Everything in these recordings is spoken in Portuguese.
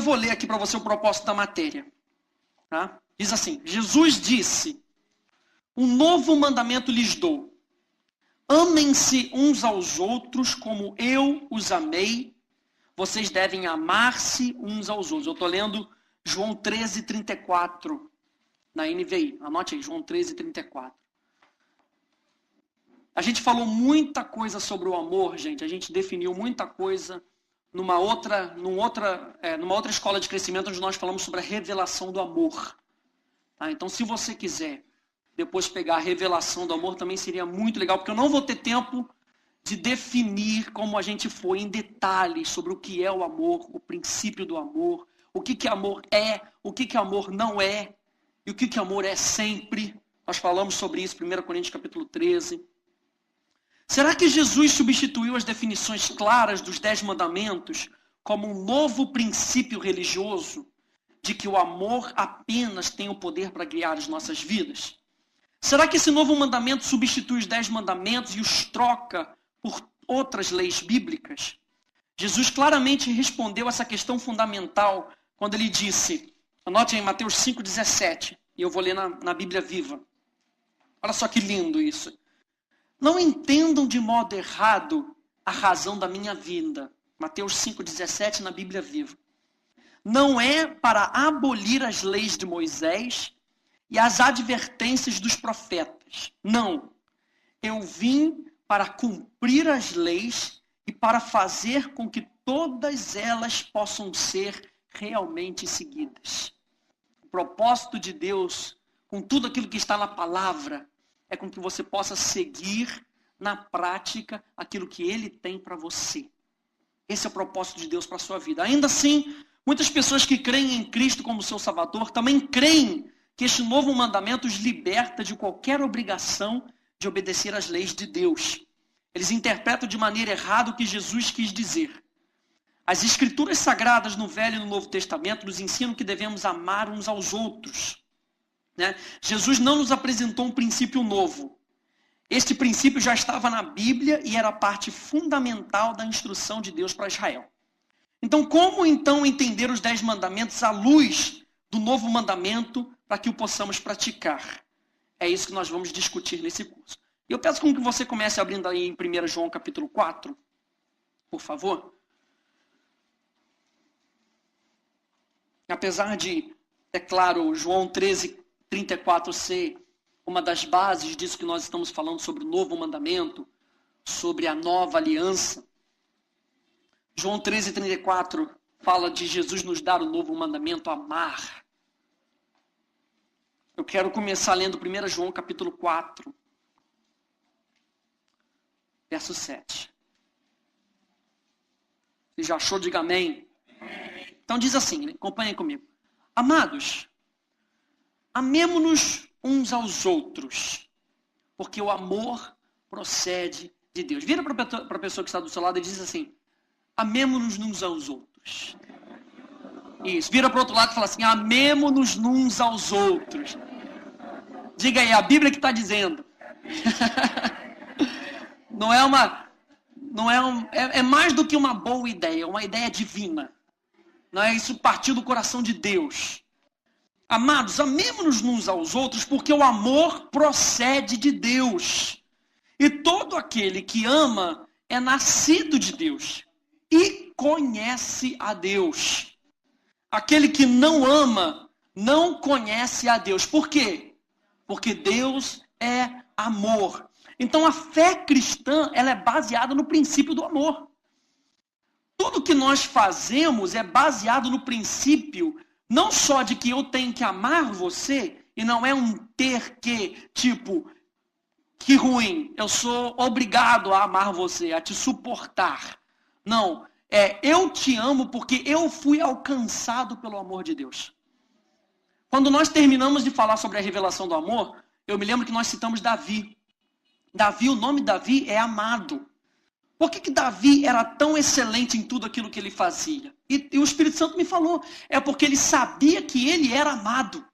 eu vou ler aqui para você o propósito da matéria. Tá? Diz assim: Jesus disse, um novo mandamento lhes dou. Amem-se uns aos outros como eu os amei. Vocês devem amar-se uns aos outros. Eu estou lendo João 13:34 na NVI. Anote aí, João 13:34. A gente falou muita coisa sobre o amor, gente. A gente definiu muita coisa numa outra escola de crescimento, onde nós falamos sobre a revelação do amor. Tá? Então, se você quiser depois pegar a revelação do amor, também seria muito legal, porque eu não vou ter tempo de definir como a gente foi em detalhes sobre o que é o amor, o princípio do amor, o que amor é, o que amor não é, e o que amor é sempre. Nós falamos sobre isso, 1 Coríntios capítulo 13. Será que Jesus substituiu as definições claras dos 10 mandamentos como um novo princípio religioso de que o amor apenas tem o poder para guiar as nossas vidas? Será que esse novo mandamento substitui os 10 mandamentos e os troca por outras leis bíblicas? Jesus claramente respondeu essa questão fundamental quando ele disse, anote em Mateus 5,17, e eu vou ler na Bíblia Viva. Olha só que lindo isso. Não entendam de modo errado a razão da minha vinda. Mateus 5,17 na Bíblia Viva. Não é para abolir as leis de Moisés e as advertências dos profetas. Não. Eu vim para cumprir as leis e para fazer com que todas elas possam ser realmente seguidas. O propósito de Deus, com tudo aquilo que está na palavra, é com que você possa seguir na prática aquilo que Ele tem para você. Esse é o propósito de Deus para a sua vida. Ainda assim, muitas pessoas que creem em Cristo como seu Salvador também creem que este novo mandamento os liberta de qualquer obrigação de obedecer às leis de Deus. Eles interpretam de maneira errada o que Jesus quis dizer. As Escrituras Sagradas no Velho e no Novo Testamento nos ensinam que devemos amar uns aos outros. Jesus não nos apresentou um princípio novo. Este princípio já estava na Bíblia e era parte fundamental da instrução de Deus para Israel. Então, como então entender os 10 mandamentos à luz do novo mandamento para que o possamos praticar? É isso que nós vamos discutir nesse curso. E eu peço que você comece abrindo aí em 1 João capítulo 4, por favor. Apesar de, é claro, João 13:34 ser uma das bases disso que nós estamos falando sobre o novo mandamento, sobre a nova aliança. João 13:34 fala de Jesus nos dar o novo mandamento, amar. Eu quero começar lendo 1 João capítulo 4, verso 7. Você já achou? Diga amém. Então diz assim, acompanhem comigo. Amados, amemo-nos uns aos outros, porque o amor procede de Deus. Vira para a pessoa que está do seu lado e diz assim, amemo-nos uns aos outros. Isso, vira para o outro lado e fala assim, amemo-nos uns aos outros. Diga aí, a Bíblia que está dizendo. É mais do que uma boa ideia, é uma ideia divina. Não é isso partir do coração de Deus. Amados, amemo-nos uns aos outros, porque o amor procede de Deus. E todo aquele que ama é nascido de Deus e conhece a Deus. Aquele que não ama não conhece a Deus. Por quê? Porque Deus é amor. Então a fé cristã, ela é baseada no princípio do amor. Tudo que nós fazemos é baseado no princípio não só de que eu tenho que amar você, e não é um ter que, tipo, que ruim, eu sou obrigado a amar você, a te suportar. Não, eu te amo porque eu fui alcançado pelo amor de Deus. Quando nós terminamos de falar sobre a revelação do amor, eu me lembro que nós citamos Davi. O nome Davi é amado. Por que Davi era tão excelente em tudo aquilo que ele fazia? E o Espírito Santo me falou, é porque ele sabia que ele era amado.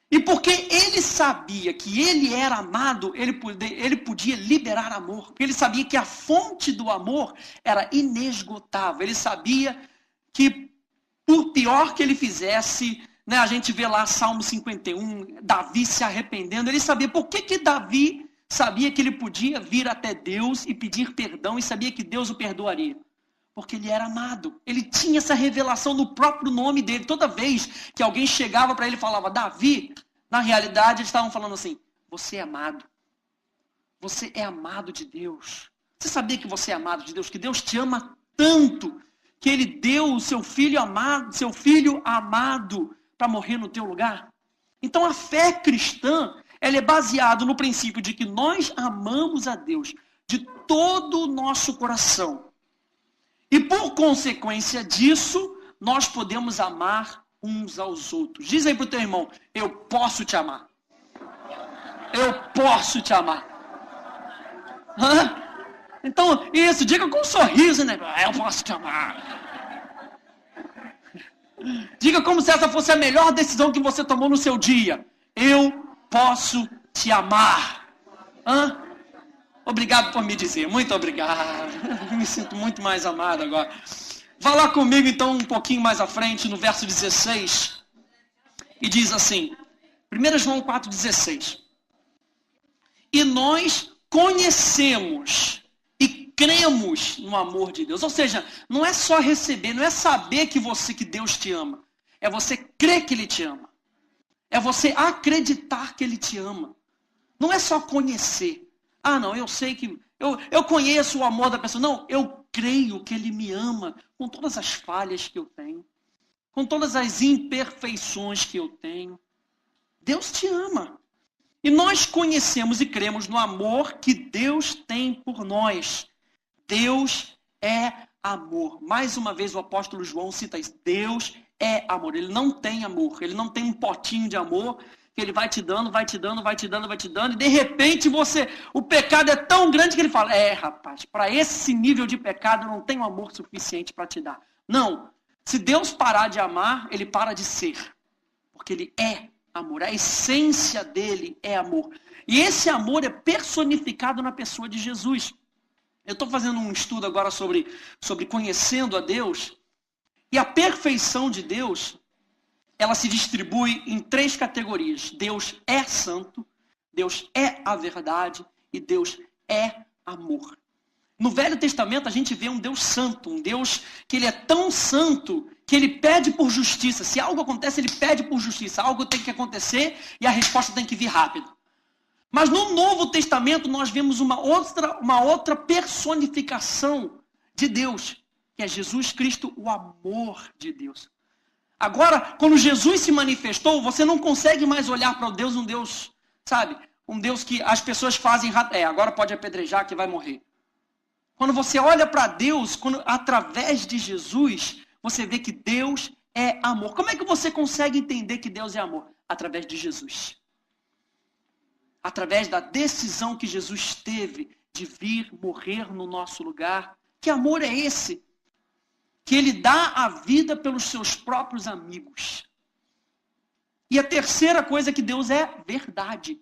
E porque ele sabia que ele era amado, ele podia liberar amor. Porque ele sabia que a fonte do amor era inesgotável. Ele sabia que por pior que ele fizesse, né, a gente vê lá Salmo 51, Davi se arrependendo, ele sabia por que Davi sabia que ele podia vir até Deus e pedir perdão e sabia que Deus o perdoaria. Porque ele era amado. Ele tinha essa revelação no próprio nome dele. Toda vez que alguém chegava para ele e falava, Davi, na realidade eles estavam falando assim, você é amado. Você é amado de Deus. Você sabia que você é amado de Deus? Que Deus te ama tanto que ele deu o seu filho amado para morrer no teu lugar? Então a fé cristã, ela é baseada no princípio de que nós amamos a Deus de todo o nosso coração. E por consequência disso, nós podemos amar uns aos outros. Diz aí para o teu irmão, eu posso te amar. Eu posso te amar. Hã? Então, isso, diga com um sorriso, né? Eu posso te amar. Diga como se essa fosse a melhor decisão que você tomou no seu dia. Eu posso te amar. Hã? Obrigado por me dizer. Muito obrigado. Me sinto muito mais amado agora. Vá lá comigo, então, um pouquinho mais à frente, no verso 16. E diz assim, 1 João 4,16. E nós conhecemos e cremos no amor de Deus. Ou seja, não é só receber, não é saber que Deus te ama. É você crer que Ele te ama. É você acreditar que Ele te ama. Não é só conhecer. Ah, não, eu sei que... Eu conheço o amor da pessoa. Não, eu creio que Ele me ama com todas as falhas que eu tenho. Com todas as imperfeições que eu tenho. Deus te ama. E nós conhecemos e cremos no amor que Deus tem por nós. Deus é amor. Mais uma vez o apóstolo João cita isso. Deus é amor. Ele não tem amor. Ele não tem um potinho de amor que ele vai te dando, vai te dando, vai te dando, vai te dando. E de repente o pecado é tão grande que ele fala, rapaz, para esse nível de pecado eu não tenho amor suficiente para te dar. Não. Se Deus parar de amar, ele para de ser. Porque ele é amor. A essência dele é amor. E esse amor é personificado na pessoa de Jesus. Eu estou fazendo um estudo agora sobre conhecendo a Deus. E a perfeição de Deus, ela se distribui em 3 categorias. Deus é santo, Deus é a verdade e Deus é amor. No Velho Testamento a gente vê um Deus santo, um Deus que ele é tão santo que ele pede por justiça. Se algo acontece, ele pede por justiça. Algo tem que acontecer e a resposta tem que vir rápido. Mas no Novo Testamento nós vemos uma outra personificação de Deus, que é Jesus Cristo, o amor de Deus. Agora, quando Jesus se manifestou, você não consegue mais olhar para Deus, um Deus, sabe? Um Deus que as pessoas fazem, agora pode apedrejar que vai morrer. Quando você olha para Deus, através de Jesus, você vê que Deus é amor. Como é que você consegue entender que Deus é amor? Através de Jesus. Através da decisão que Jesus teve de vir morrer no nosso lugar. Que amor é esse? Que ele dá a vida pelos seus próprios amigos. E a terceira coisa é que Deus é verdade.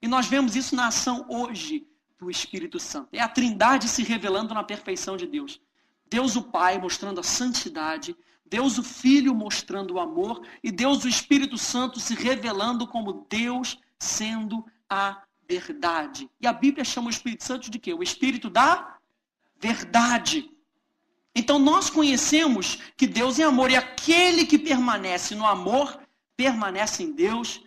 E nós vemos isso na ação hoje do Espírito Santo. É a Trindade se revelando na perfeição de Deus. Deus o Pai mostrando a santidade, Deus o Filho mostrando o amor e Deus o Espírito Santo se revelando como Deus sendo a verdade. E a Bíblia chama o Espírito Santo de quê? O Espírito da verdade. Então nós conhecemos que Deus é amor e aquele que permanece no amor permanece em Deus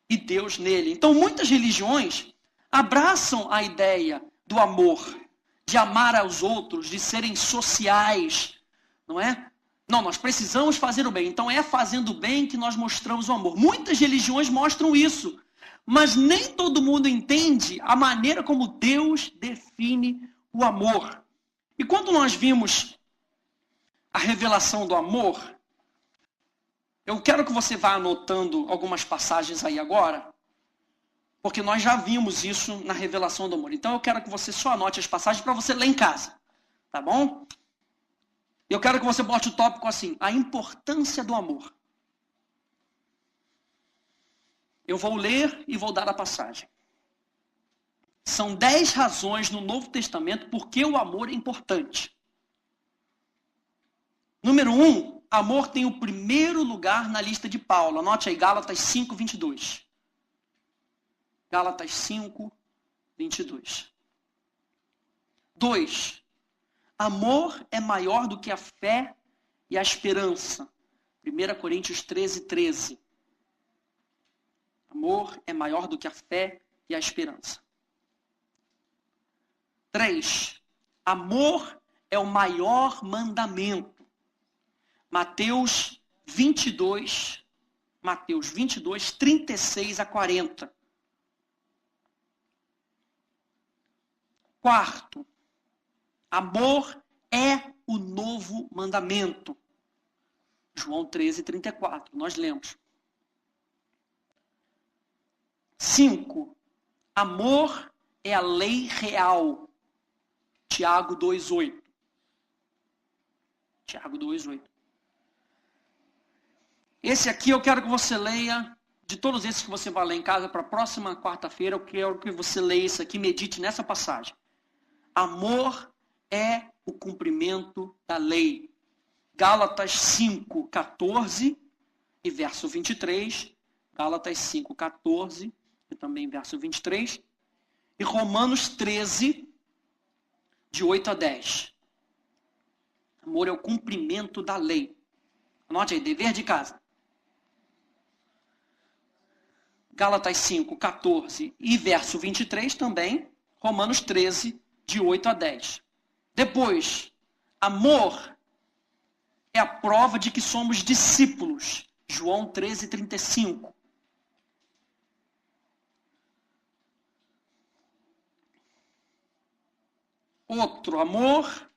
e Deus nele. Então muitas religiões abraçam a ideia do amor, de amar aos outros, de serem sociais, não é? Não, nós precisamos fazer o bem. Então é fazendo o bem que nós mostramos o amor. Muitas religiões mostram isso, mas nem todo mundo entende a maneira como Deus define o amor. E quando nós vimos a revelação do amor, eu quero que você vá anotando algumas passagens aí agora, porque nós já vimos isso na revelação do amor. Então eu quero que você só anote as passagens para você ler em casa, tá bom? Eu quero que você bote o tópico assim, a importância do amor. Eu vou ler e vou dar a passagem. São 10 razões no Novo Testamento por que o amor é importante. Número 1, amor tem o primeiro lugar na lista de Paulo. Anote aí, Gálatas 5:22. Gálatas 5:22. 2. Amor é maior do que a fé e a esperança. 1 Coríntios 13:13. Amor é maior do que a fé e a esperança. 3. Amor é o maior mandamento. Mateus 22, 36 a 40. 4. Amor é o novo mandamento. João 13:34. Nós lemos. 5. Amor é a lei real. Tiago 2:8. Tiago 2:8. Esse aqui eu quero que você leia, de todos esses que você vai ler em casa, para a próxima quarta-feira, eu quero que você leia isso aqui, medite nessa passagem. Amor é o cumprimento da lei. Gálatas 5:14 e verso 23. Gálatas 5:14 e também verso 23. E Romanos 13, de 8 a 10. Amor é o cumprimento da lei. Anote aí, dever de casa. Gálatas 5:14 e verso 23 também. Romanos 13, de 8 a 10. Depois, amor é a prova de que somos discípulos. João 13:35. Outro, amor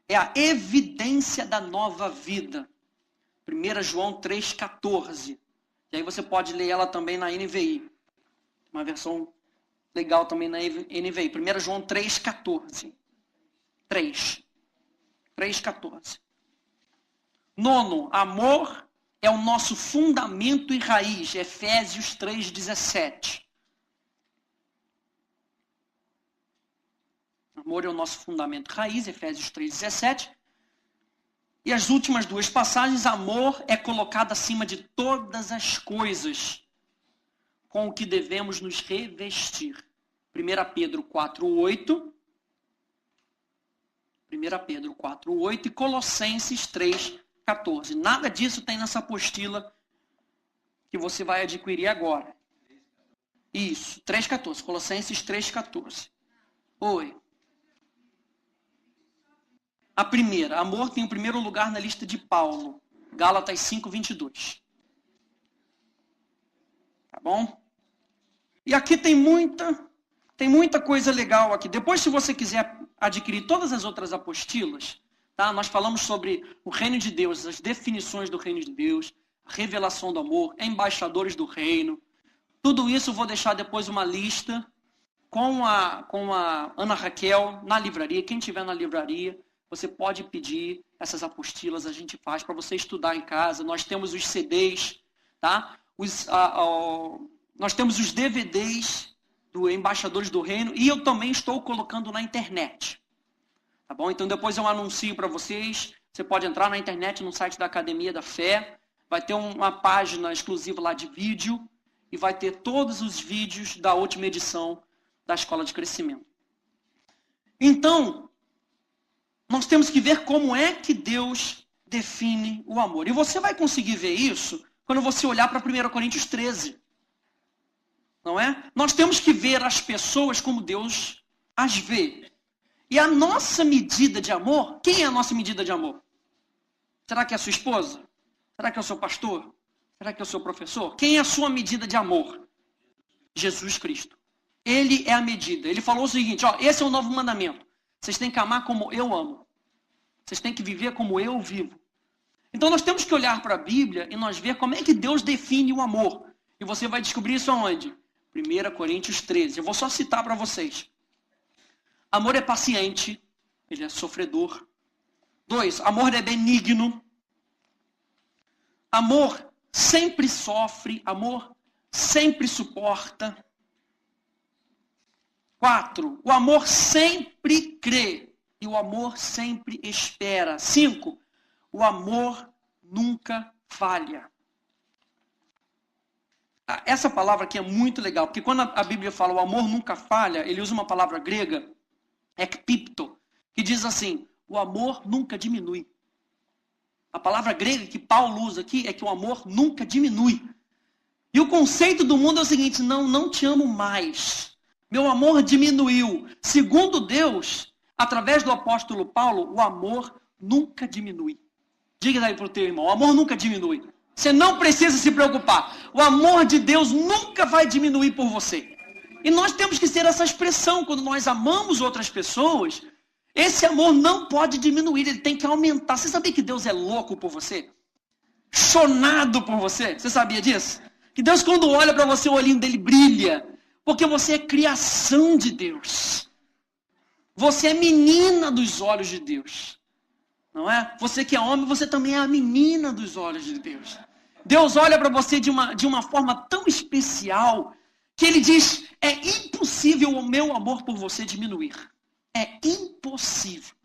é a evidência da nova vida. 1 João 3:14. E aí você pode ler ela também na NVI. Uma versão legal também na NVI. 1 João 3:14. 3:14. Nono, amor é o nosso fundamento e raiz. Efésios 3:17. Amor é o nosso fundamento e raiz. Efésios 3:17. E as últimas duas passagens, amor é colocado acima de todas as coisas, com o que devemos nos revestir. 1 Pedro 4:8. 1 Pedro 4:8 e Colossenses 3:14. Nada disso tem nessa apostila que você vai adquirir agora. Isso, 3:14. Colossenses 3:14. Oi. A primeira, amor tem o primeiro lugar na lista de Paulo. Gálatas 5:22. Tá bom? E aqui tem muita coisa legal aqui. Depois, se você quiser adquirir todas as outras apostilas, tá? Nós falamos sobre o reino de Deus, as definições do reino de Deus, a revelação do amor, embaixadores do reino. Tudo isso eu vou deixar depois uma lista com a Ana Raquel na livraria. Quem tiver na livraria, você pode pedir essas apostilas, a gente faz para você estudar em casa. Nós temos os CDs, tá? Nós temos os DVDs do Embaixadores do Reino e eu também estou colocando na internet. Tá bom? Então depois eu anuncio para vocês. Você pode entrar na internet no site da Academia da Fé. Vai ter uma página exclusiva lá de vídeo e vai ter todos os vídeos da última edição da Escola de Crescimento. Então, nós temos que ver como é que Deus define o amor. E você vai conseguir ver isso quando você olhar para 1 Coríntios 13. Não é? Nós temos que ver as pessoas como Deus as vê. E a nossa medida de amor, quem é a nossa medida de amor? Será que é a sua esposa? Será que é o seu pastor? Será que é o seu professor? Quem é a sua medida de amor? Jesus Cristo. Ele é a medida. Ele falou o seguinte, ó, esse é o novo mandamento. Vocês têm que amar como eu amo. Vocês têm que viver como eu vivo. Então nós temos que olhar para a Bíblia e nós ver como é que Deus define o amor. E você vai descobrir isso aonde? 1 Coríntios 13. Eu vou só citar para vocês. Amor é paciente. Ele é sofredor. 2. Amor é benigno. Amor sempre sofre. Amor sempre suporta. 4. O amor sempre crê. E o amor sempre espera. 5. O amor nunca falha. Essa palavra aqui é muito legal, porque quando a Bíblia fala o amor nunca falha, ele usa uma palavra grega, ekpipto, que diz assim, o amor nunca diminui. A palavra grega que Paulo usa aqui é que o amor nunca diminui. E o conceito do mundo é o seguinte, não te amo mais. Meu amor diminuiu. Segundo Deus, através do apóstolo Paulo, o amor nunca diminui. Diga daí para o teu irmão, o amor nunca diminui. Você não precisa se preocupar. O amor de Deus nunca vai diminuir por você. E nós temos que ter essa expressão. Quando nós amamos outras pessoas, esse amor não pode diminuir, ele tem que aumentar. Você sabia que Deus é louco por você? Chonado por você? Você sabia disso? Que Deus, quando olha para você, o olhinho dele brilha. Porque você é criação de Deus. Você é menina dos olhos de Deus. Não é? Você que é homem, você também é a menina dos olhos de Deus. Deus olha para você de uma forma tão especial que ele diz, é impossível o meu amor por você diminuir. É impossível.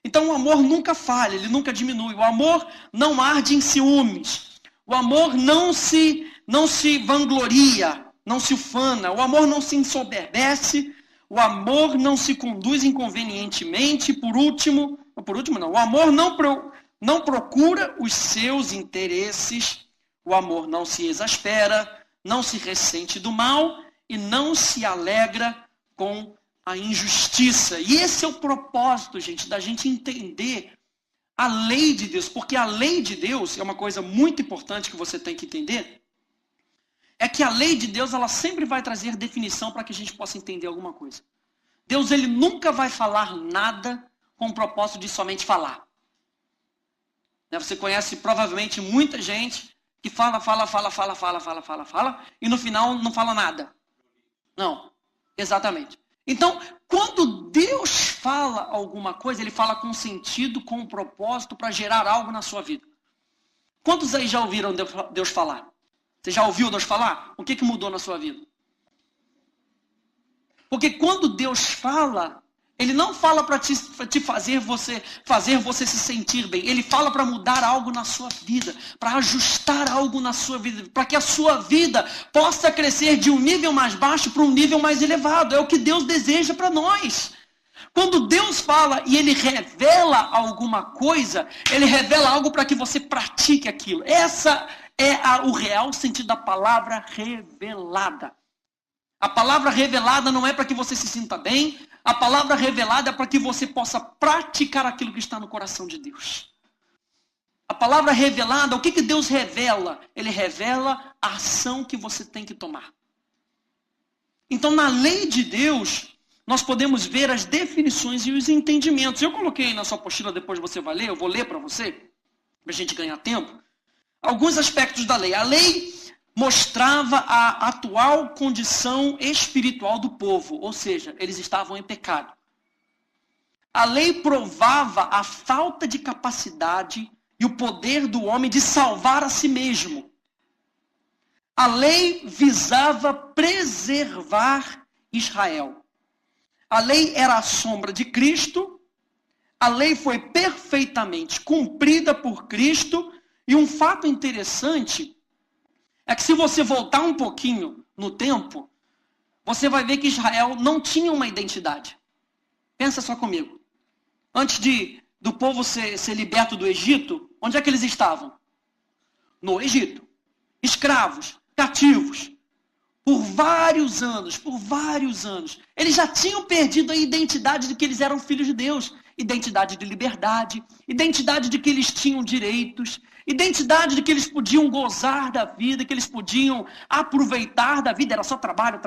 Então o amor nunca falha, ele nunca diminui. O amor não arde em ciúmes. O amor não se vangloria, não se ufana. O amor não se ensoberbece. O amor não se conduz inconvenientemente. Por último não. O amor não procura os seus interesses. O amor não se exaspera, não se ressente do mal e não se alegra com a injustiça. E esse é o propósito, gente, da gente entender a lei de Deus. Porque a lei de Deus é uma coisa muito importante que você tem que entender. É que a lei de Deus, ela sempre vai trazer definição para que a gente possa entender alguma coisa. Deus, ele nunca vai falar nada com o propósito de somente falar. Você conhece provavelmente muita gente que fala, e no final não fala nada. Não, exatamente. Então, quando Deus fala alguma coisa, ele fala com sentido, com propósito, para gerar algo na sua vida. Quantos aí já ouviram Deus falar? Você já ouviu Deus falar? O que mudou na sua vida? Porque quando Deus fala, ele não fala para te fazer você se sentir bem. Ele fala para mudar algo na sua vida, para ajustar algo na sua vida, para que a sua vida possa crescer de um nível mais baixo para um nível mais elevado. É o que Deus deseja para nós. Quando Deus fala e ele revela alguma coisa, ele revela algo para que você pratique aquilo. Essa é o real sentido da palavra revelada. A palavra revelada não é para que você se sinta bem. A palavra revelada é para que você possa praticar aquilo que está no coração de Deus. A palavra revelada, o que Deus revela? Ele revela a ação que você tem que tomar. Então, na lei de Deus, nós podemos ver as definições e os entendimentos. Eu coloquei na sua apostila, depois você vai ler, eu vou ler para você, para a gente ganhar tempo. Alguns aspectos da lei. A lei mostrava a atual condição espiritual do povo, ou seja, eles estavam em pecado. A lei provava a falta de capacidade e o poder do homem de salvar a si mesmo. A lei visava preservar Israel. A lei era a sombra de Cristo, a lei foi perfeitamente cumprida por Cristo, e um fato interessante é que se você voltar um pouquinho no tempo, você vai ver que Israel não tinha uma identidade. Pensa só comigo. Antes do povo ser liberto do Egito, onde é que eles estavam? No Egito. Escravos, cativos. Por vários anos. Eles já tinham perdido a identidade de que eles eram filhos de Deus. Identidade de liberdade, identidade de que eles tinham direitos, identidade de que eles podiam gozar da vida, que eles podiam aproveitar da vida. Era só trabalho.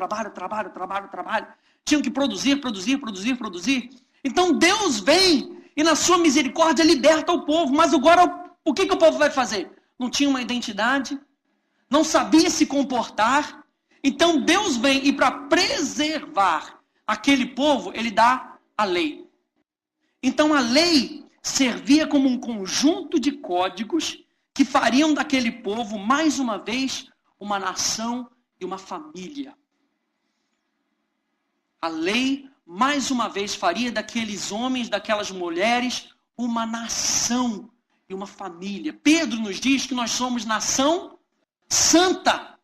Tinham que produzir. Então Deus vem e na sua misericórdia liberta o povo. Mas agora o que o povo vai fazer? Não tinha uma identidade, não sabia se comportar. Então Deus vem e para preservar aquele povo, ele dá a lei. Então a lei servia como um conjunto de códigos que fariam daquele povo, mais uma vez, uma nação e uma família. A lei, mais uma vez, faria daqueles homens, daquelas mulheres, uma nação e uma família. Pedro nos diz que nós somos nação santa,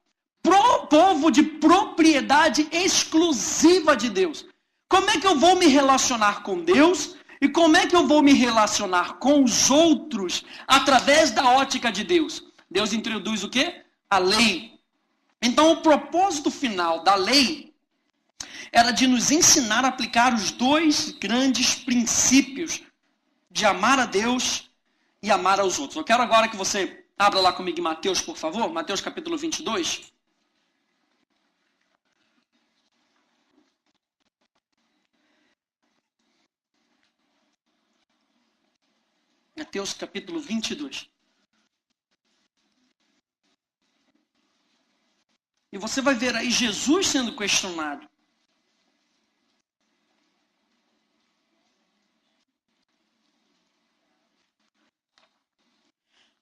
povo de propriedade exclusiva de Deus. Como é que eu vou me relacionar com Deus e como é que eu vou me relacionar com os outros através da ótica de Deus? Deus introduz o quê? A lei. Então, o propósito final da lei era de nos ensinar a aplicar os dois grandes princípios de amar a Deus e amar aos outros. Eu quero agora que você abra lá comigo em Mateus, por favor. Mateus capítulo 22. Mateus capítulo 22. E você vai ver aí Jesus sendo questionado.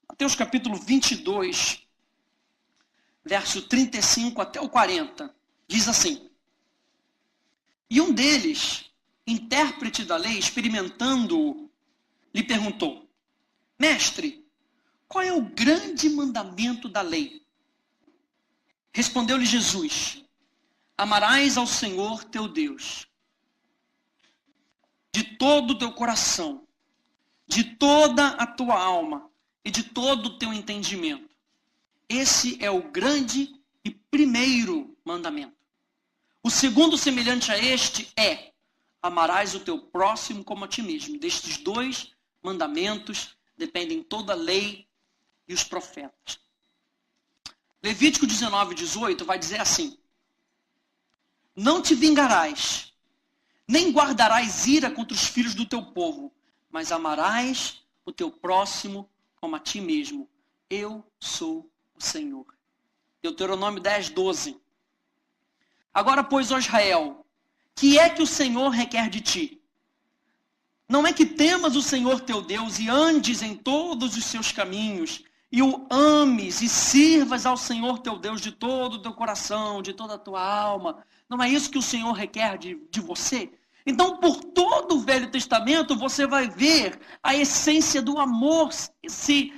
Mateus capítulo 22, verso 35 até o 40, diz assim: E um deles, intérprete da lei, experimentando-o, lhe perguntou: Mestre, qual é o grande mandamento da lei? Respondeu-lhe Jesus: Amarás ao Senhor teu Deus de todo o teu coração, de toda a tua alma e de todo o teu entendimento. Esse é o grande e primeiro mandamento. O segundo, semelhante a este, é: amarás o teu próximo como a ti mesmo. Destes dois mandamentos dependem toda a lei e os profetas. Levítico 19:18 vai dizer assim: Não te vingarás, nem guardarás ira contra os filhos do teu povo, mas amarás o teu próximo como a ti mesmo. Eu sou o Senhor. Deuteronômio 10:12. Agora, pois, ó Israel, que é que o Senhor requer de ti? Não é que temas o Senhor teu Deus e andes em todos os seus caminhos, e o ames e sirvas ao Senhor teu Deus de todo o teu coração, de toda a tua alma. Não é isso que o Senhor requer de você? Então, por todo o Velho Testamento, você vai ver a essência do amor se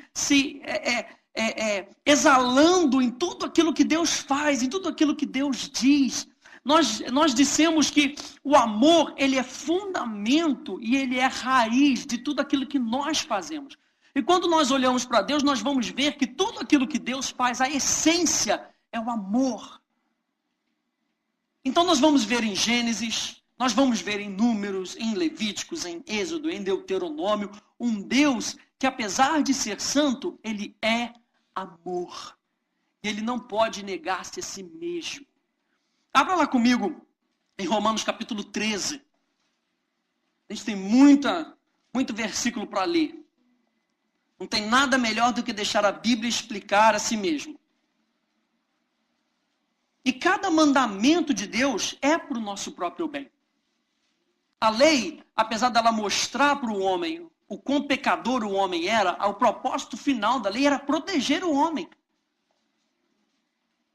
exalando em tudo aquilo que Deus faz, em tudo aquilo que Deus diz. Nós dissemos que o amor, ele é fundamento e ele é raiz de tudo aquilo que nós fazemos. E quando nós olhamos para Deus, nós vamos ver que tudo aquilo que Deus faz, a essência é o amor. Então nós vamos ver em Gênesis, nós vamos ver em Números, em Levíticos, em Êxodo, em Deuteronômio, um Deus que, apesar de ser santo, ele é amor. E ele não pode negar-se a si mesmo. Abra lá comigo em Romanos capítulo 13. A gente tem muito versículo para ler. Não tem nada melhor do que deixar a Bíblia explicar a si mesmo. E cada mandamento de Deus é para o nosso próprio bem. A lei, apesar dela mostrar para o homem o quão pecador o homem era, o propósito final da lei era proteger o homem.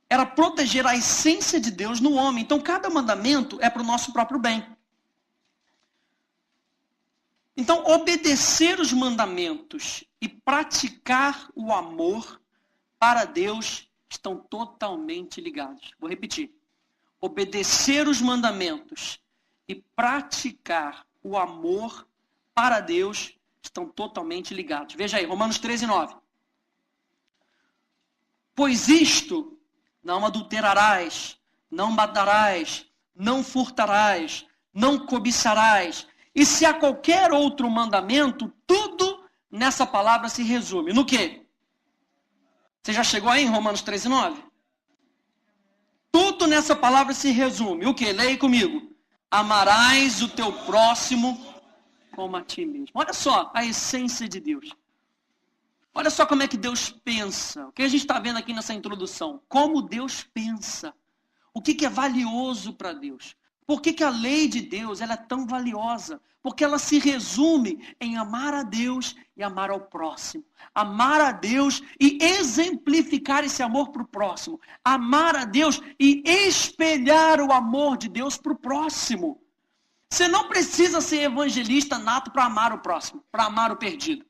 Era proteger a essência de Deus no homem. Então, cada mandamento é para o nosso próprio bem. Então, obedecer os mandamentos e praticar o amor para Deus estão totalmente ligados. Vou repetir. Obedecer os mandamentos e praticar o amor para Deus estão totalmente ligados. Veja aí, Romanos 13:9. Pois isto: não adulterarás, não matarás, não furtarás, não cobiçarás. E se há qualquer outro mandamento, tudo nessa palavra se resume. No quê? Você já chegou aí em Romanos 13:9? Tudo nessa palavra se resume. O quê? Leia comigo. Amarás o teu próximo como a ti mesmo. Olha só a essência de Deus. Olha só como é que Deus pensa. O que a gente está vendo aqui nessa introdução? Como Deus pensa. O que é valioso para Deus. Por que a lei de Deus ela é tão valiosa? Porque ela se resume em amar a Deus e amar ao próximo. Amar a Deus e exemplificar esse amor para o próximo. Amar a Deus e espelhar o amor de Deus para o próximo. Você não precisa ser evangelista nato para amar o próximo, para amar o perdido.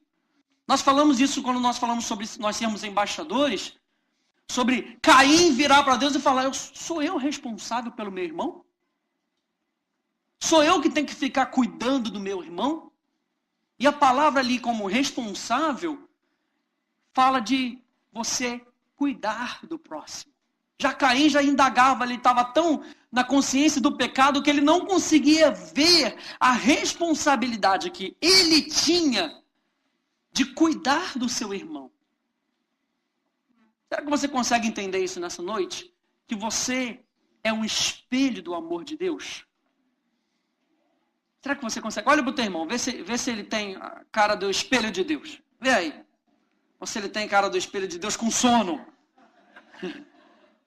Nós falamos isso quando nós falamos sobre nós sermos embaixadores, sobre Caim virar para Deus e falar, sou eu responsável pelo meu irmão? Sou eu que tenho que ficar cuidando do meu irmão? E a palavra ali como responsável fala de você cuidar do próximo. Já Caim já indagava, ele estava tão na consciência do pecado que ele não conseguia ver a responsabilidade que ele tinha de cuidar do seu irmão. Será que você consegue entender isso nessa noite? Que você é um espelho do amor de Deus? Será que você consegue? Olha para o teu irmão, vê se ele tem a cara do espelho de Deus. Vê aí. Ou se ele tem cara do espelho de Deus com sono.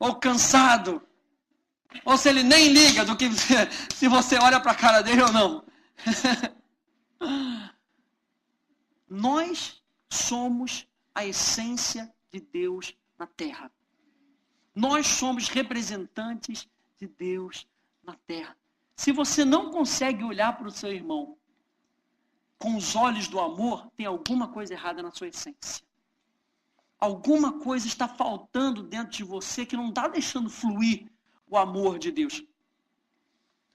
Ou cansado. Ou se ele nem liga do que se você olha para a cara dele ou não. Nós somos a essência de Deus na terra. Nós somos representantes de Deus na terra. Se você não consegue olhar para o seu irmão com os olhos do amor, tem alguma coisa errada na sua essência. Alguma coisa está faltando dentro de você que não está deixando fluir o amor de Deus.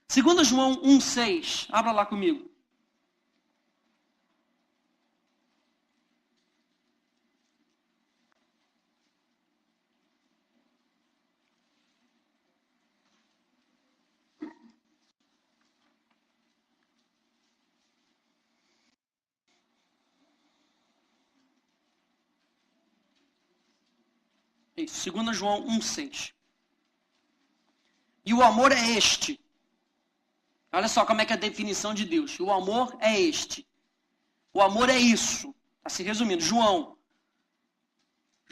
2 João 1,6. Abra lá comigo. Isso, 2 João 1,6. E o amor é este. Olha só como é que é a definição de Deus. O amor é este. O amor é isso. Está se resumindo. João,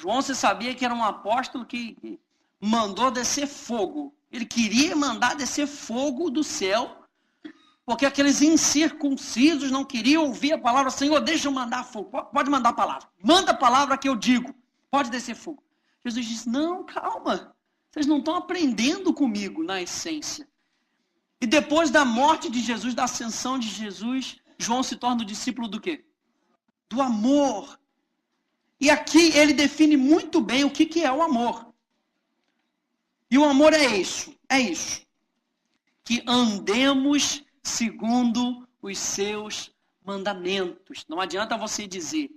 você sabia que era um apóstolo que mandou descer fogo. Ele queria mandar descer fogo do céu, porque aqueles incircuncisos não queriam ouvir a palavra. Senhor, deixa eu mandar fogo. Pode mandar a palavra. Manda a palavra que eu digo. Pode descer fogo. Jesus disse, não, calma. Vocês não estão aprendendo comigo na essência. E depois da morte de Jesus, da ascensão de Jesus, João se torna o discípulo do quê? Do amor. E aqui ele define muito bem o que é o amor. E o amor é isso. É isso. Que andemos segundo os seus mandamentos. Não adianta você dizer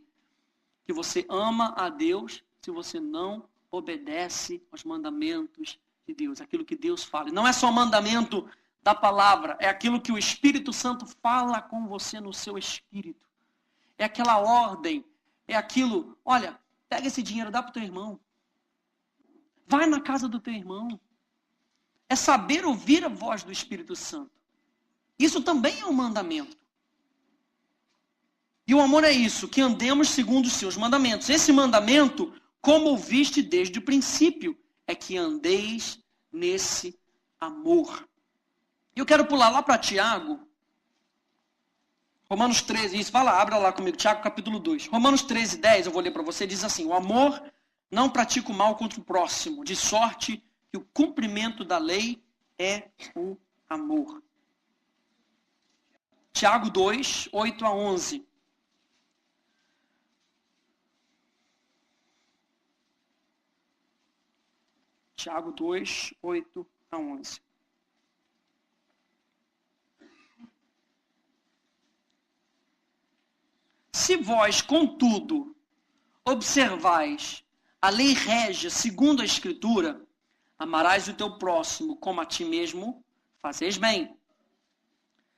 que você ama a Deus se você não obedece aos mandamentos de Deus, aquilo que Deus fala. Não é só mandamento da palavra, é aquilo que o Espírito Santo fala com você no seu espírito. É aquela ordem, é aquilo, olha, pega esse dinheiro, dá para o teu irmão. Vai na casa do teu irmão. É saber ouvir a voz do Espírito Santo. Isso também é um mandamento. E o amor é isso, que andemos segundo os seus mandamentos. Esse mandamento, como ouviste desde o princípio, é que andeis nesse amor. E eu quero pular lá para Tiago, Romanos 13, isso, vai lá, abra lá comigo, Tiago capítulo 2. Romanos 13, 10, eu vou ler para você, diz assim, o amor não pratica o mal contra o próximo, de sorte que o cumprimento da lei é o amor. Tiago 2, 8 a 11. Tiago 2, 8 a 11. Se vós, contudo, observais a lei régia segundo a Escritura, amarás o teu próximo como a ti mesmo, fazeis bem.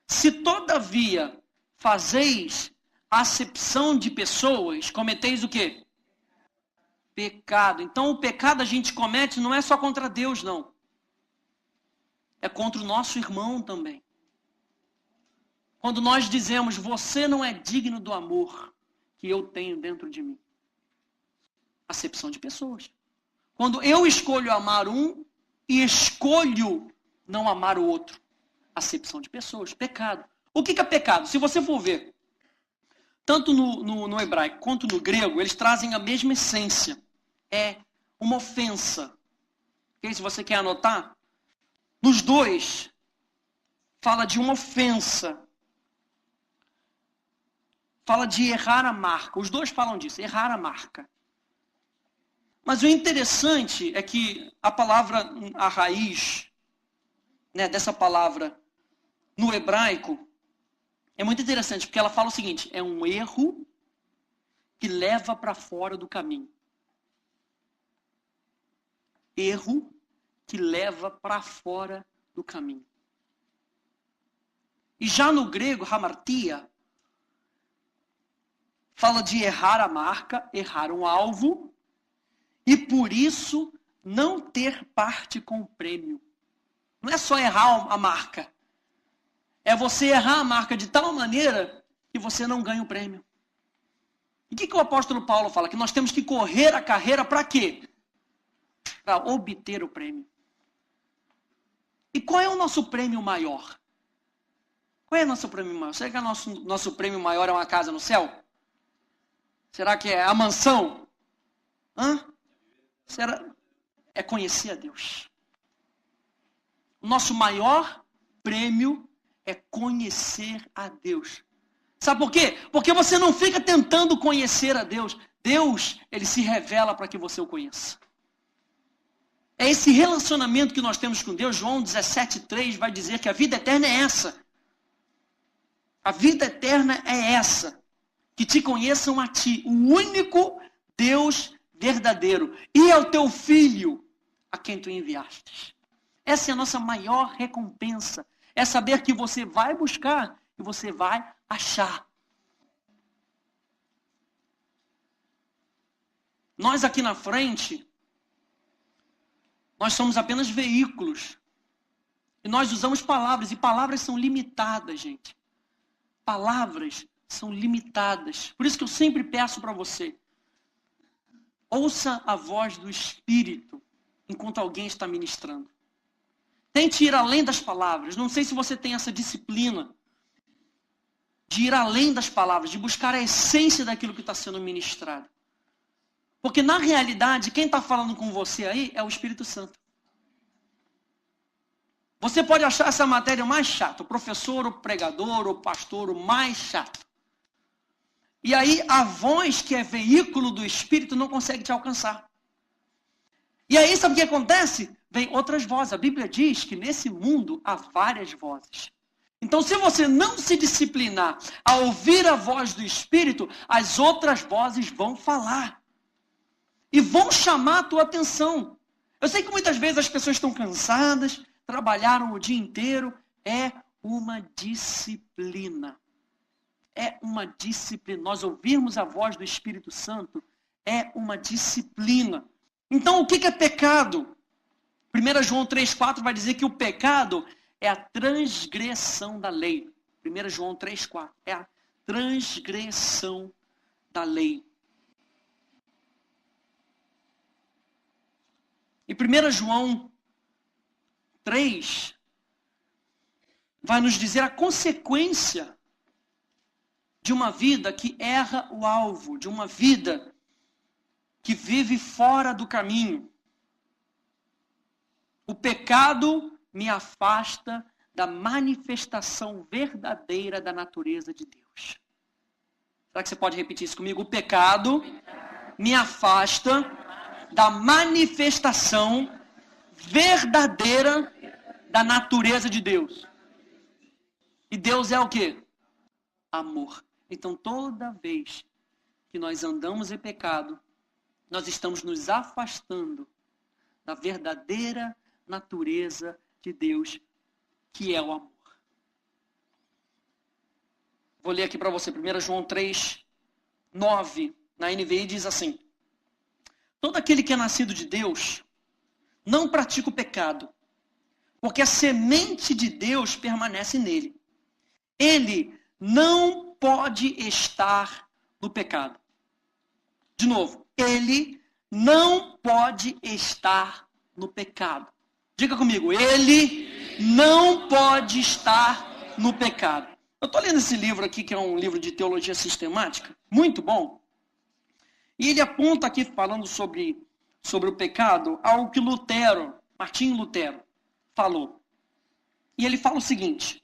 Se, todavia, fazeis acepção de pessoas, cometeis o quê? Pecado. Então, o pecado a gente comete não é só contra Deus, não. É contra o nosso irmão também. Quando nós dizemos, você não é digno do amor que eu tenho dentro de mim. Acepção de pessoas. Quando eu escolho amar um e escolho não amar o outro. Acepção de pessoas. Pecado. O que é pecado? Se você for ver, tanto no hebraico quanto no grego, eles trazem a mesma essência. É uma ofensa. Okay? Se você quer anotar, nos dois, fala de uma ofensa. fala de errar a marca. Os dois falam disso, errar a marca. Mas o interessante é que a palavra, a raiz, né, dessa palavra no hebraico, é muito interessante, porque ela fala o seguinte, é um erro que leva para fora do caminho. Erro que leva para fora do caminho. E já no grego, hamartia, fala de errar a marca, errar um alvo, e por isso não ter parte com o prêmio. Não é só errar a marca. É você errar a marca de tal maneira que você não ganha o prêmio. E o que o apóstolo Paulo fala? Que nós temos que correr a carreira para quê? Para obter o prêmio. E qual é o nosso prêmio maior? Qual é o nosso prêmio maior? Será que o nosso prêmio maior é uma casa no céu? Será que é a mansão? Será? É conhecer a Deus. O nosso maior prêmio é conhecer a Deus. Sabe por quê? Porque você não fica tentando conhecer a Deus. Deus, ele se revela para que você o conheça. É esse relacionamento que nós temos com Deus. João 17,3 vai dizer que a vida eterna é essa. A vida eterna é essa. Que te conheçam a ti, o único Deus verdadeiro. E ao teu Filho, a quem tu enviastes. Essa é a nossa maior recompensa. É saber que você vai buscar e você vai achar. Nós aqui na frente, nós somos apenas veículos. E nós usamos palavras, e palavras são limitadas, gente. Palavras são limitadas. Por isso que eu sempre peço para você, ouça a voz do Espírito enquanto alguém está ministrando. Tente ir além das palavras. Não sei se você tem essa disciplina de ir além das palavras, de buscar a essência daquilo que está sendo ministrado. Porque, na realidade, quem está falando com você aí é o Espírito Santo. Você pode achar essa matéria mais chata, o professor, o pregador, o pastor, o mais chato. E aí, a voz que é veículo do Espírito não consegue te alcançar. E aí, sabe o que acontece? Vem outras vozes. A Bíblia diz que nesse mundo há várias vozes. Então, se você não se disciplinar a ouvir a voz do Espírito, as outras vozes vão falar. E vão chamar a tua atenção. Eu sei que muitas vezes as pessoas estão cansadas, trabalharam o dia inteiro. É uma disciplina. É uma disciplina. Nós ouvirmos a voz do Espírito Santo é uma disciplina. Então, o que é pecado? 1 João 3,4 vai dizer que o pecado é a transgressão da lei. 1 João 3,4 é a transgressão da lei. E 1 João 3 vai nos dizer a consequência de uma vida que erra o alvo, de uma vida que vive fora do caminho. O pecado me afasta da manifestação verdadeira da natureza de Deus. Será que você pode repetir isso comigo? O pecado me afasta da manifestação verdadeira da natureza de Deus. E Deus é o quê? Amor. Então, toda vez que nós andamos em pecado, nós estamos nos afastando da verdadeira natureza de Deus, que é o amor. Vou ler aqui para você, 1 João 3, 9, na NVI diz assim: todo aquele que é nascido de Deus não pratica o pecado, porque a semente de Deus permanece nele. Ele não pode estar no pecado. De novo, ele não pode estar no pecado. Diga comigo, ele não pode estar no pecado. Eu estou lendo esse livro aqui, que é um livro de teologia sistemática, muito bom. E ele aponta aqui, falando sobre o pecado, algo que Martinho Lutero, falou. E ele fala o seguinte: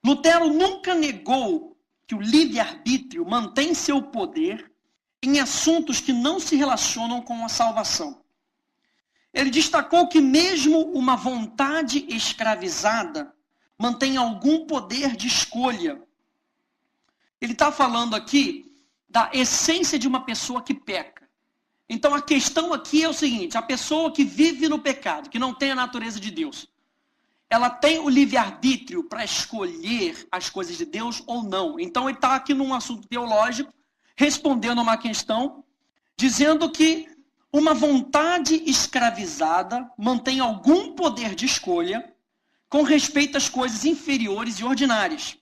Lutero nunca negou que o livre-arbítrio mantém seu poder em assuntos que não se relacionam com a salvação. Ele destacou que mesmo uma vontade escravizada mantém algum poder de escolha. Ele está falando aqui da essência de uma pessoa que peca. Então a questão aqui é o seguinte: a pessoa que vive no pecado, que não tem a natureza de Deus, ela tem o livre-arbítrio para escolher as coisas de Deus ou não. Então ele está aqui num assunto teológico, respondendo a uma questão, dizendo que uma vontade escravizada mantém algum poder de escolha com respeito às coisas inferiores e ordinárias.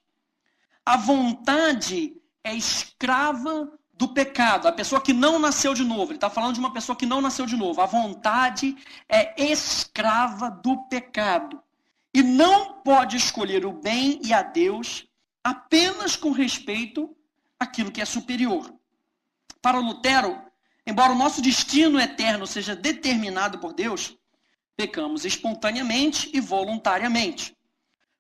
A vontade é escrava do pecado. A pessoa que não nasceu de novo. Ele está falando de uma pessoa que não nasceu de novo. A vontade é escrava do pecado. E não pode escolher o bem e a Deus apenas com respeito àquilo que é superior. Para Lutero, embora o nosso destino eterno seja determinado por Deus, pecamos espontaneamente e voluntariamente.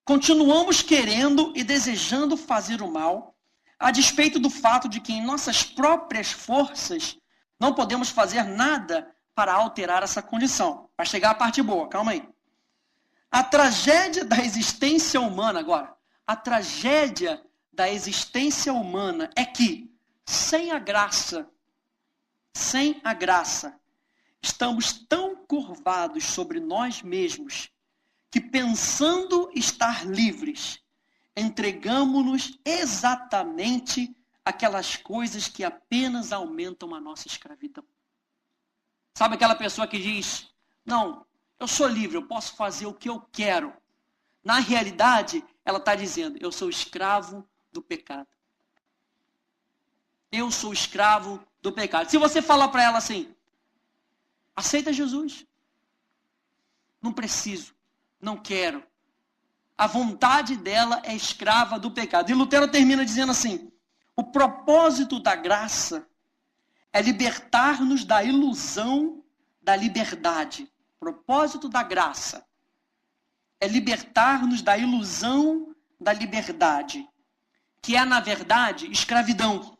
Continuamos querendo e desejando fazer o mal, a despeito do fato de que em nossas próprias forças não podemos fazer nada para alterar essa condição. Vai chegar a parte boa, calma aí. A tragédia da existência humana, agora, a tragédia da existência humana é que, sem a graça, estamos tão curvados sobre nós mesmos que, pensando estar livres, entregamos-nos exatamente aquelas coisas que apenas aumentam a nossa escravidão. Sabe aquela pessoa que diz, não, eu sou livre, eu posso fazer o que eu quero. Na realidade, ela está dizendo, eu sou escravo do pecado. Eu sou escravo do pecado. Se você falar para ela assim, aceita Jesus. Não preciso, não quero. A vontade dela é escrava do pecado. E Lutero termina dizendo assim, o propósito da graça é libertar-nos da ilusão da liberdade. O propósito da graça é libertar-nos da ilusão da liberdade, que é, na verdade, escravidão.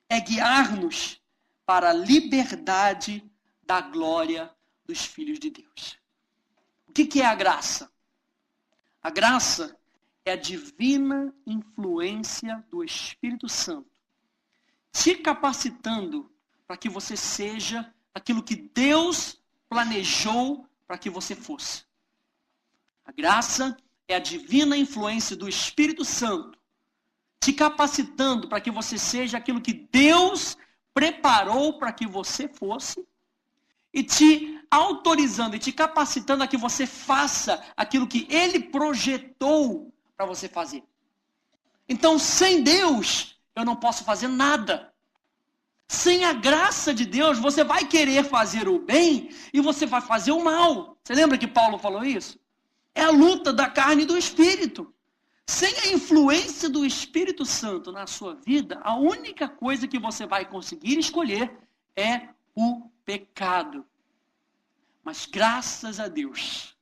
É guiar-nos para a liberdade da glória dos filhos de Deus. O que é a graça? A graça é a divina influência do Espírito Santo, te capacitando para que você seja aquilo que Deus planejou para que você fosse. A graça é a divina influência do Espírito Santo, te capacitando para que você seja aquilo que Deus preparou para que você fosse, e te autorizando e te capacitando a que você faça aquilo que Ele projetou para você fazer. Então, sem Deus, eu não posso fazer nada. Sem a graça de Deus, você vai querer fazer o bem e você vai fazer o mal. Você lembra que Paulo falou isso? É a luta da carne e do Espírito. Sem a influência do Espírito Santo na sua vida, a única coisa que você vai conseguir escolher é o pecado. Mas graças a Deus,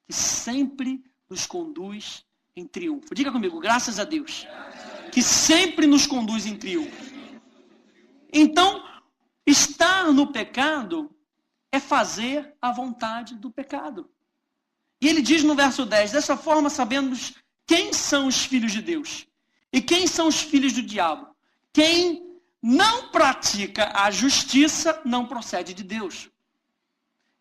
que sempre nos conduz em triunfo. Diga comigo, graças a Deus, que sempre nos conduz em triunfo. Então, estar no pecado é fazer a vontade do pecado. E ele diz no verso 10, dessa forma sabemos quem são os filhos de Deus e quem são os filhos do diabo. Quem não pratica a justiça não procede de Deus.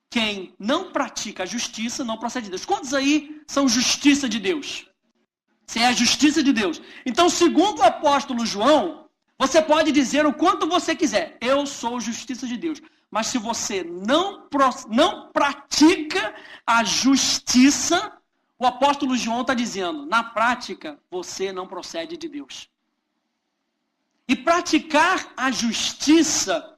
Quem não pratica a justiça não procede de Deus. Quantos aí são justiça de Deus? Você é a justiça de Deus. Então, segundo o apóstolo João, você pode dizer o quanto você quiser. Eu sou justiça de Deus. Mas se você não pratica a justiça, o apóstolo João está dizendo, na prática, você não procede de Deus. E praticar a justiça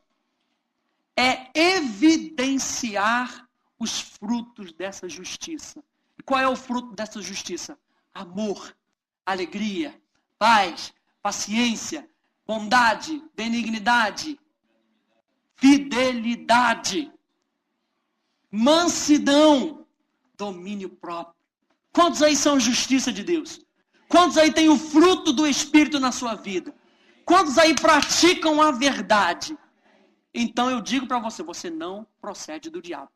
é evidenciar os frutos dessa justiça. E qual é o fruto dessa justiça? Amor, alegria, paz, paciência, bondade, benignidade, fidelidade, mansidão, domínio próprio. Quantos aí são justiça de Deus? Quantos aí têm o fruto do Espírito na sua vida? Quantos aí praticam a verdade? Então eu digo para você, você não procede do diabo.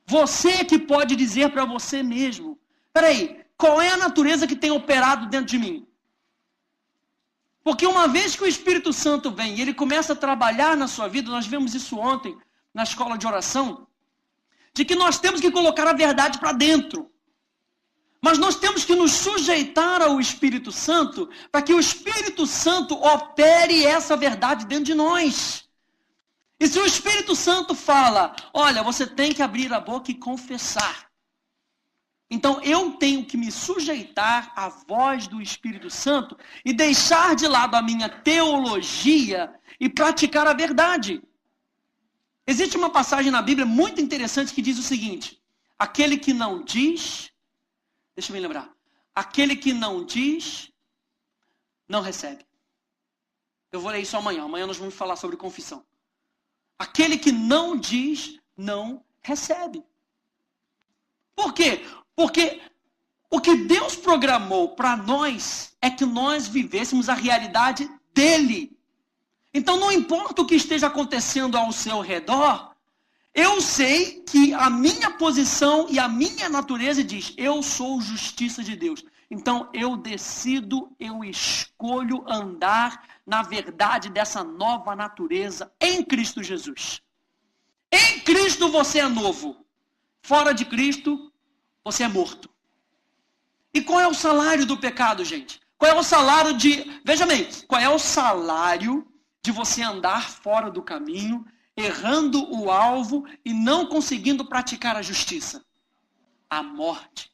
Você que pode dizer para você mesmo, peraí, qual é a natureza que tem operado dentro de mim? Porque uma vez que o Espírito Santo vem e ele começa a trabalhar na sua vida, nós vimos isso ontem na escola de oração, de que nós temos que colocar a verdade para dentro. Mas nós temos que nos sujeitar ao Espírito Santo para que o Espírito Santo opere essa verdade dentro de nós. E se o Espírito Santo fala, olha, você tem que abrir a boca e confessar. Então eu tenho que me sujeitar à voz do Espírito Santo e deixar de lado a minha teologia e praticar a verdade. Existe uma passagem na Bíblia muito interessante que diz o seguinte, aquele que não diz, deixa eu me lembrar, aquele que não diz, não recebe. Eu vou ler isso amanhã nós vamos falar sobre confissão. Aquele que não diz, não recebe. Por quê? Porque o que Deus programou para nós é que nós vivêssemos a realidade dele. Então não importa o que esteja acontecendo ao seu redor, eu sei que a minha posição e a minha natureza diz, eu sou justiça de Deus. Então eu decido, eu escolho andar na verdade dessa nova natureza em Cristo Jesus. Em Cristo você é novo. Fora de Cristo, você é morto. E qual é o salário do pecado, gente? Qual é o salário de... Veja bem, qual é o salário de você andar fora do caminho, errando o alvo e não conseguindo praticar a justiça? A morte.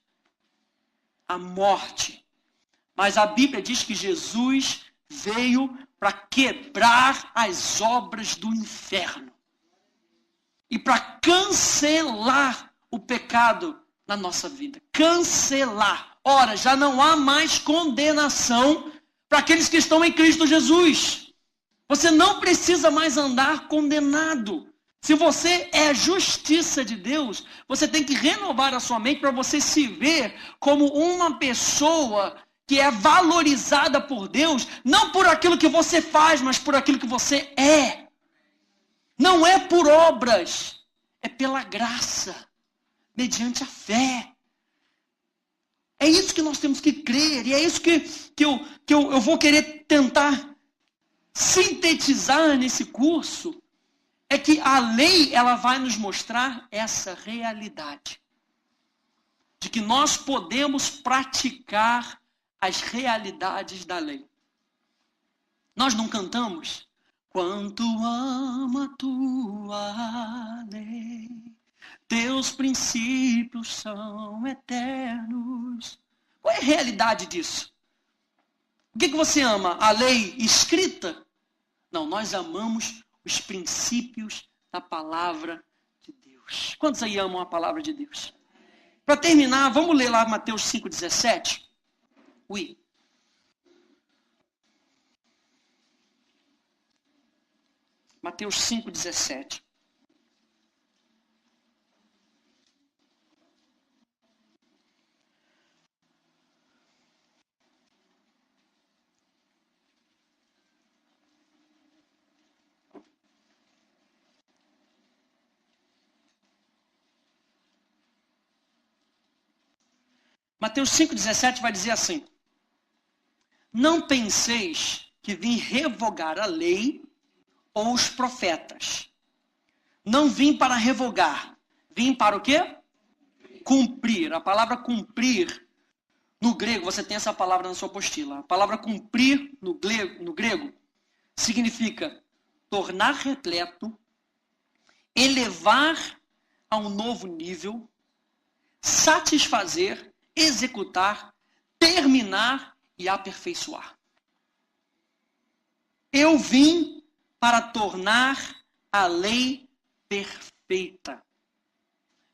A morte. Mas a Bíblia diz que Jesus veio para quebrar as obras do inferno. E para cancelar o pecado na nossa vida. Cancelar. Ora, já não há mais condenação para aqueles que estão em Cristo Jesus. Você não precisa mais andar condenado. Se você é justiça de Deus, você tem que renovar a sua mente para você se ver como uma pessoa que é valorizada por Deus, não por aquilo que você faz, mas por aquilo que você é. Não é por obras, é pela graça, mediante a fé. É isso que nós temos que crer, e é isso que eu vou querer tentar sintetizar nesse curso, é que a lei ela vai nos mostrar essa realidade. De que nós podemos praticar as realidades da lei. Nós não cantamos? Quanto amo a tua lei, teus princípios são eternos. Qual é a realidade disso? O que você ama? A lei escrita? Não, nós amamos os princípios da palavra de Deus. Quantos aí amam a palavra de Deus? Para terminar, vamos ler lá Mateus 5,17? Ui. Mateus 5,17. Mateus 5,17 vai dizer assim: não penseis que vim revogar a lei ou os profetas. Não vim para revogar. Vim para o quê? Cumprir. A palavra cumprir, no grego, você tem essa palavra na sua apostila. A palavra cumprir, no grego, significa tornar repleto, elevar a um novo nível, satisfazer, executar, terminar e aperfeiçoar. Eu vim para tornar a lei perfeita.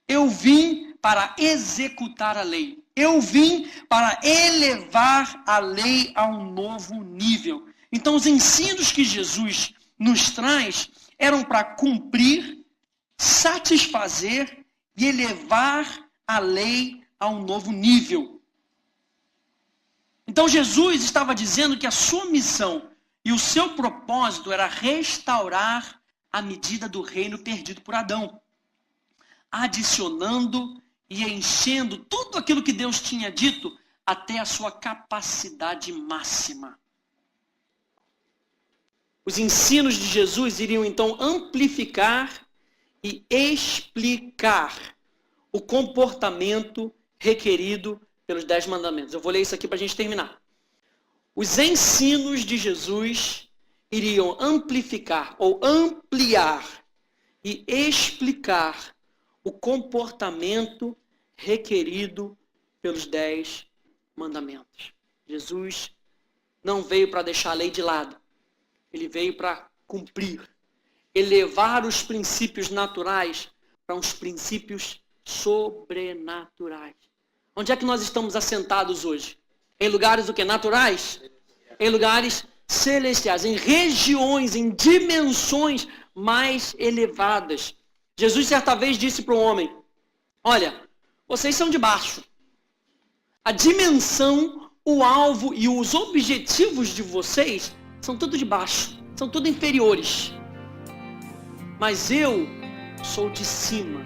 Eu vim para executar a lei. Eu vim para elevar a lei a um novo nível. Então, os ensinos que Jesus nos traz eram para cumprir, satisfazer e elevar a lei a um novo nível. Então Jesus estava dizendo que a sua missão e o seu propósito era restaurar a medida do reino perdido por Adão, adicionando e enchendo tudo aquilo que Deus tinha dito até a sua capacidade máxima. Os ensinos de Jesus iriam então amplificar e explicar o comportamento requerido pelos 10 mandamentos. Eu vou ler isso aqui para a gente terminar. Os ensinos de Jesus iriam amplificar ou ampliar e explicar o comportamento requerido pelos 10 mandamentos. Jesus não veio para deixar a lei de lado. Ele veio para cumprir, elevar os princípios naturais para uns princípios sobrenaturais. Onde é que nós estamos assentados hoje? Em lugares o quê? Naturais? Em lugares celestiais, em regiões, em dimensões mais elevadas. Jesus certa vez disse para um homem, olha, vocês são de baixo. A dimensão, o alvo e os objetivos de vocês são tudo de baixo, são tudo inferiores. Mas eu sou de cima.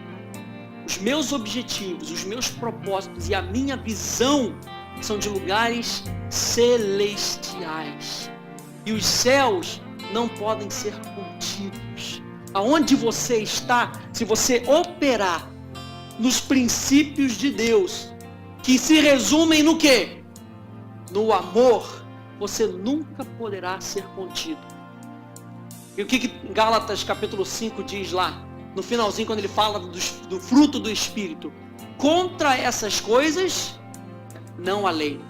Os meus objetivos, os meus propósitos e a minha visão são de lugares celestiais. E os céus não podem ser contidos. Aonde você está, se você operar nos princípios de Deus, que se resumem no quê? No amor, você nunca poderá ser contido. E o que Gálatas capítulo 5 diz lá? No finalzinho, quando ele fala do fruto do Espírito. Contra essas coisas, não há lei.